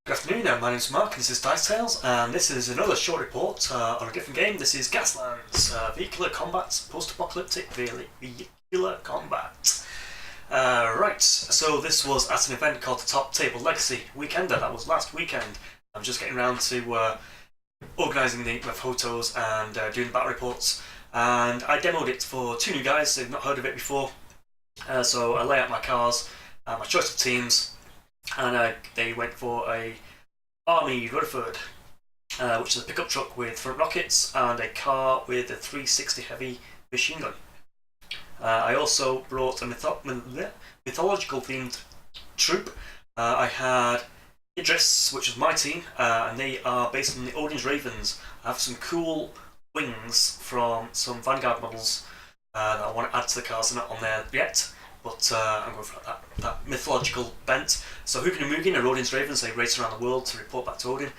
Good afternoon, my name's Mark and this is Dice Tales, and this is another short report on a different game. This is Gaslands, Vehicular Combat, Post-Apocalyptic Vehicular Combat. Right, so this was at an event called the Top Table Legacy Weekender. That was last weekend. I'm just getting around to organising my photos and doing the battle reports. And I demoed it for two new guys who've not heard of it before. So I lay out my cars, my choice of teams, and they went for a Army Rutherford, which is a pickup truck with front rockets, and a car with a 360 heavy machine gun. I also brought a mythological themed troop. I had Idris, which is my team, and they are based on the Odin's Ravens. I have some cool wings from some Vanguard models that I want to add to the cars. They're not on there yet, but I'm going for that mythological bent. So Hugin and Mugin are Odin's Ravens. They race around the world to report back to Odin.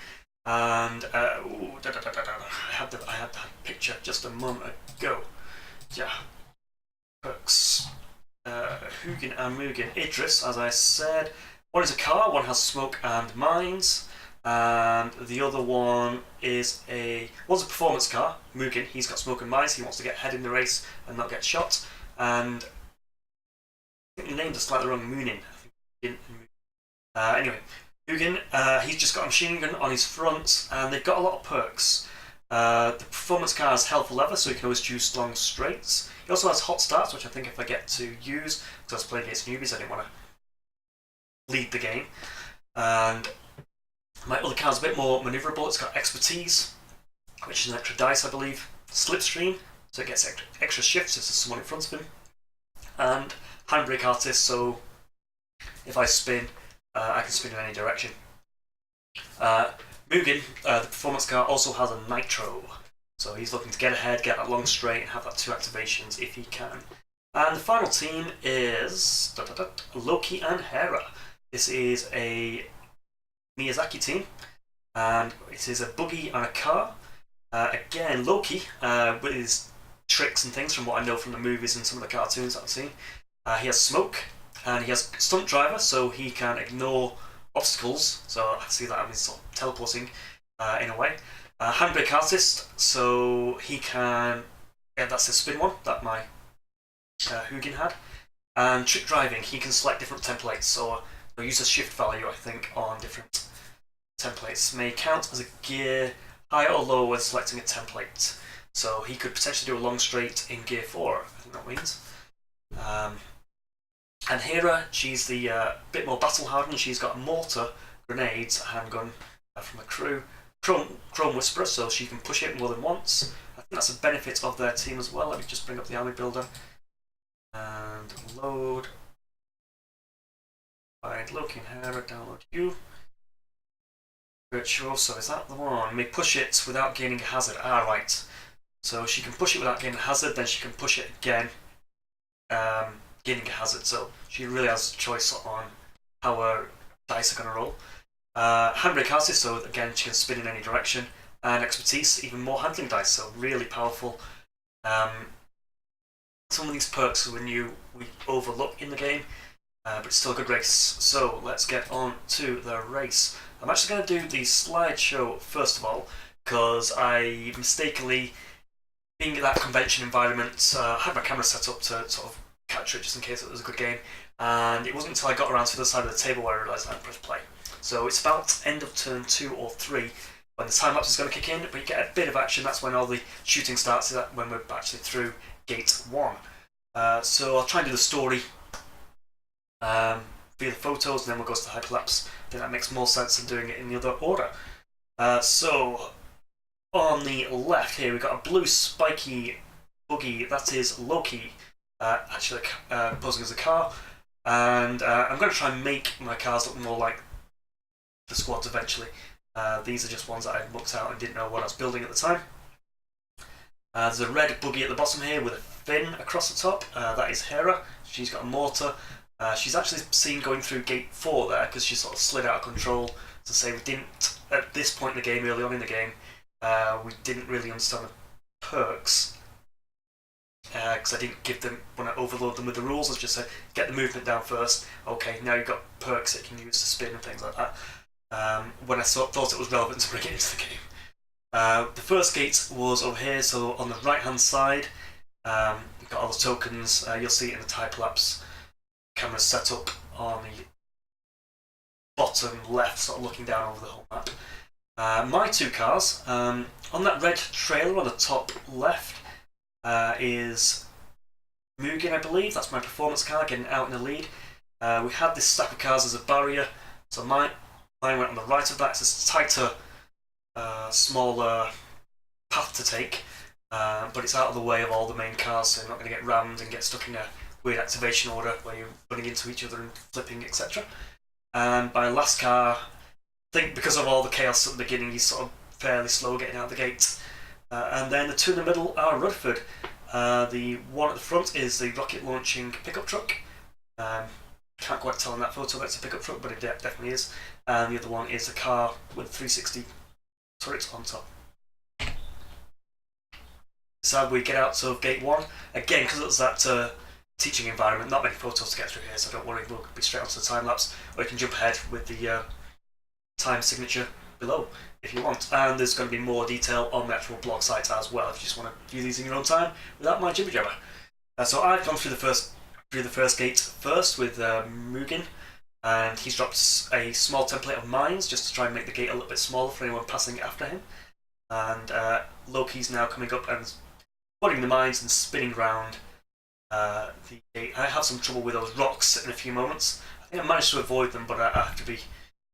And I had that picture just a moment ago. Yeah, perks. Hugin and Mugin. Idris, as I said, one is a car, one has smoke and mines, and the other one is one's a performance car. Mugin, he's got smoke and mines. He wants to get ahead in the race and not get shot. And I think the names are slightly wrong. Moonin. I think anyway, Hugin, he's just got a machine gun on his front, and they've got a lot of perks. The performance car has hell for leather, so you can always choose long straights. He also has hot starts, which I think if I get to use, because I was playing against newbies, I didn't want to lead the game. And my other car's a bit more manoeuvrable. It's got expertise, which is an extra dice, I believe. Slipstream, so it gets extra shifts if there's someone in front of him. And handbrake artist, so if I spin, I can spin in any direction. Mugin, the performance car, also has a nitro, so he's looking to get ahead, get that long straight, and have that two activations if he can. And the final team is Loki and Hera. This is a Miyazaki team, and it is a buggy and a car. Again, Loki, with his tricks and things from what I know from the movies and some of the cartoons that I've seen. He has smoke, and he has stunt driver, so he can ignore obstacles. So I see that as sort of teleporting in a way. Handbrake artist, so he can. Yeah, that's a spin one that my Hugin had. And trick driving, he can select different templates. So he'll use a shift value, I think, on different templates. May count as a gear high or low when selecting a template. So he could potentially do a long straight in gear 4. I think that means. And Hera, she's the bit more battle hardened. She's got a mortar, grenades, a handgun from the crew, Chrome Whisperer, so she can push it more than once. I think that's a benefit of their team as well. Let me just bring up the army builder and load. Find Loki and Hera, download you. Virtuoso, is that the one? May push it without gaining a hazard. Ah, right. So she can push it without gaining a hazard, then she can push it again. Gaining a hazard, so she really has a choice on how her dice are going to roll. Handbrake artist, so again she can spin in any direction, and expertise, even more handling dice, so really powerful. Some of these perks we overlook in the game, but it's still a good race. So let's get on to the race. I'm actually going to do the slideshow first of all, because I mistakenly, being in that convention environment, had my camera set up to sort of capture it just in case it was a good game, and it wasn't until I got around to the other side of the table where I realised I hadn't pressed play. So it's about end of turn 2 or 3 when the time lapse is going to kick in, but you get a bit of action. That's when all the shooting starts, when we're actually through gate 1. So I'll try and do the story via the photos, and then we'll go to the hyperlapse. I think that makes more sense than doing it in the other order. So on the left here we've got a blue spiky buggy. That is Loki, actually posing as a car, and I'm going to try and make my cars look more like the squads eventually. These are just ones that I looked out and didn't know what I was building at the time. There's a red buggy at the bottom here with a fin across the top. That is Hera. She's got a mortar. She's actually seen going through gate 4 there because she sort of slid out of control. To say we didn't, at this point in the game, early on in the game, we didn't really understand the perks. Because I didn't give them, when I overload them with the rules, I just said, get the movement down first. Okay, now you've got perks that you can use to spin and things like that. when I thought it was relevant to bring it into the game. The first gate was over here, so on the right hand side, you've got all the tokens. You'll see it in the time lapse. Camera's set up on the bottom left, sort of looking down over the whole map. My two cars, on that red trailer on the top left, is Mugen, I believe. That's my performance car, getting out in the lead. We had this stack of cars as a barrier, so mine went on the right of that. It's a tighter, smaller path to take, but it's out of the way of all the main cars, so you're not going to get rammed and get stuck in a weird activation order where you're running into each other and flipping, etc. And my last car, I think because of all the chaos at the beginning, he's sort of fairly slow getting out of the gate. And then the two in the middle are Rutherford. The one at the front is the rocket launching pickup truck. Can't quite tell in that photo that it's a pickup truck, but it definitely is. And the other one is a car with 360 turrets on top. So we get out of gate 1. Again, because it's that teaching environment, not many photos to get through here, so don't worry, we'll be straight onto the time lapse, or you can jump ahead with the time signature below if you want. And there's going to be more detail on the actual blog site as well if you just want to view these in your own time without my jibber jabber. So I've gone through the first gate first with Mugen, and he's dropped a small template of mines just to try and make the gate a little bit smaller for anyone passing after him. And Loki's now coming up and putting the mines and spinning round the gate. I have some trouble with those rocks in a few moments. I think I managed to avoid them, but I have to be.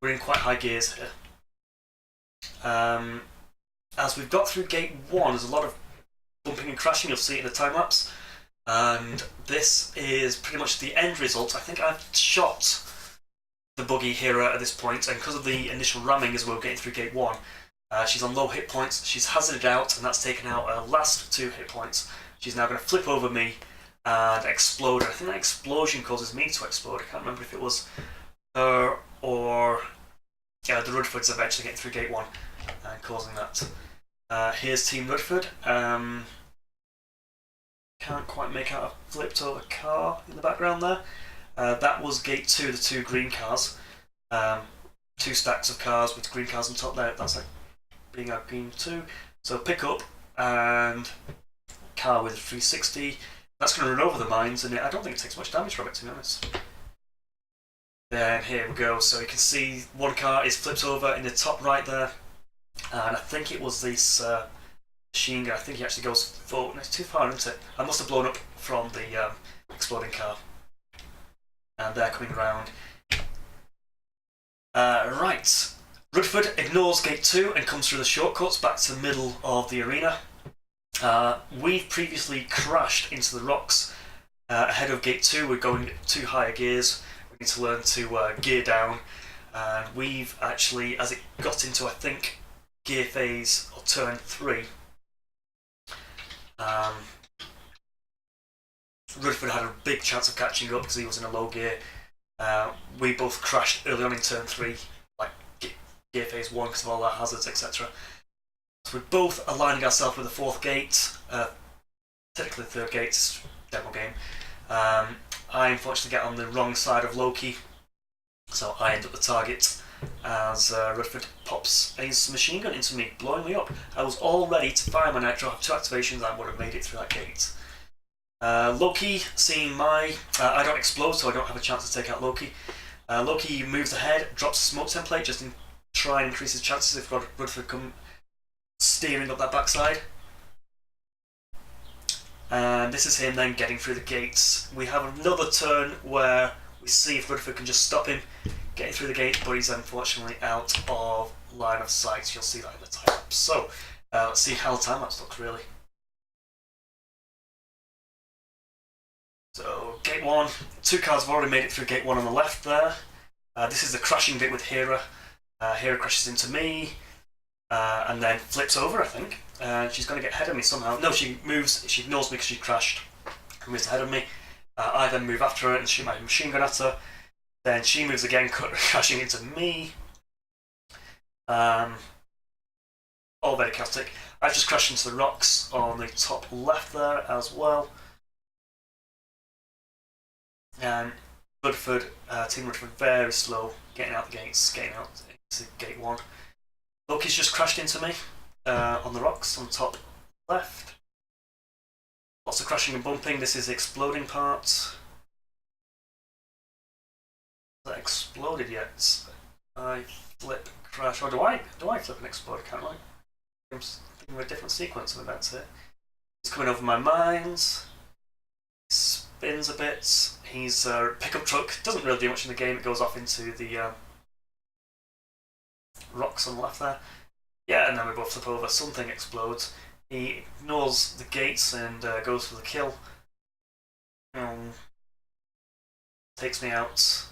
We're in quite high gears here. As we've got through gate 1, there's a lot of bumping and crashing. You'll see it in the time lapse. And this is pretty much the end result. I think I've shot the buggy here at this point, and because of the initial ramming as we were getting through gate 1, she's on low hit points. She's hazarded out, and that's taken out her last 2 hit points. She's now going to flip over me and explode. I think that explosion causes me to explode. I can't remember if it was her or the Rutherfords eventually getting through gate 1 and causing that. Here's Team Rutherford. Can't quite make out a flipped over car in the background there. That was gate 2, the 2 green cars. 2 stacks of cars with green cars on top there. That's like being out green 2. So pick up and car with a 360. That's going to run over the mines, and I don't think it takes much damage from it, to be honest. Then here we go. So you can see one car is flipped over in the top right there, and I think it was this machine gun. I think he actually goes forward. It's too far, isn't it? I must have blown up from the exploding car. And they're coming around. Right. Rutherford ignores gate 2 and comes through the shortcuts back to the middle of the arena. We've previously crashed into the rocks ahead of gate 2. We're going 2 higher gears. We need to learn to gear down. And we've actually, as it got into, I think, gear phase or turn 3, Rutherford had a big chance of catching up because he was in a low gear. We both crashed early on in turn 3, like gear phase 1 because of all our hazards, etc. So we're both aligning ourselves with the 4th gate, technically the 3rd gate, demo game. I unfortunately get on the wrong side of Loki, so I end up the target as Rutherford pops a machine gun into me, blowing me up. I was all ready to fire my nitro, have 2 activations, and I would have made it through that gate. Loki, seeing my... I don't explode, so I don't have a chance to take out Loki. Loki moves ahead, drops a smoke template just to try and increase his chances if Rutherford come steering up that backside. And this is him then getting through the gates. We have another turn where we see if Rutherford can just stop him getting through the gate, but he's unfortunately out of line of sight. You'll see that in the time lapse. So let's see how the time lapse looks really. So gate 1, 2 cars have already made it through gate 1 on the left there. This is the crashing bit with Hera. Hera crashes into me and then flips over, I think. She's going to get ahead of me somehow. No, she moves. She ignores me because she crashed. Moves ahead of me. I then move after her and shoot my machine gun at her. Then she moves again, crashing into me. All very chaotic. I've just crashed into the rocks on the top left there as well. And Rutherford, Team Rutherford, very slow, getting out the gates, getting out This is gate 1. Loki's just crashed into me on the rocks on the top left. Lots of crashing and bumping. This is the exploding part. Has that exploded yet? I flip, crash, or do I flip and explode? I can't really. I'm thinking of a different sequence of events here. He's coming over my mines. Spins a bit. He's a pickup truck. Doesn't really do much in the game. It goes off into the rocks on the left there. Yeah, and then we both flip over. Something explodes. He ignores the gates and goes for the kill. Takes me out.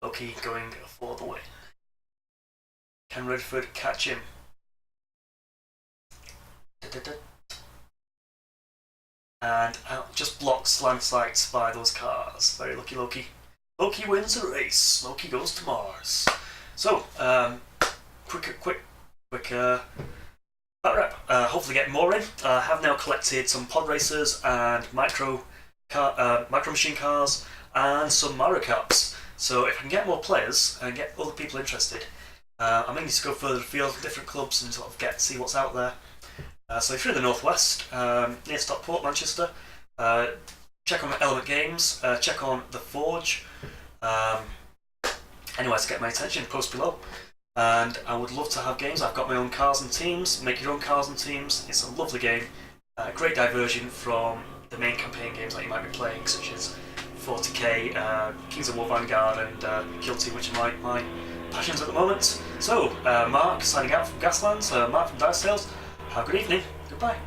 Loki going for the win. Can Rutherford catch him? And out just blocks line sight by those cars. Very lucky Loki. Loki wins the race. Loki goes to Mars. So, quick bat rep. Hopefully get more in. I have now collected some pod racers and micro machine cars and some Mario Karts. So if I can get more players and get other people interested, I may need to go further afield, different clubs, and sort of see what's out there. So if you're in the northwest, near Stockport, Manchester, check on Element Games, check on The Forge. Anyway, to get my attention, post below. And I would love to have games. I've got my own cars and teams. Make your own cars and teams. It's a lovely game. Great diversion from the main campaign games that you might be playing, such as 40k, Kings of War Vanguard, and Kill Team, which are my passions at the moment. So, Mark signing out from Gaslands, Mark from Dice Tales. Have a good evening. Goodbye.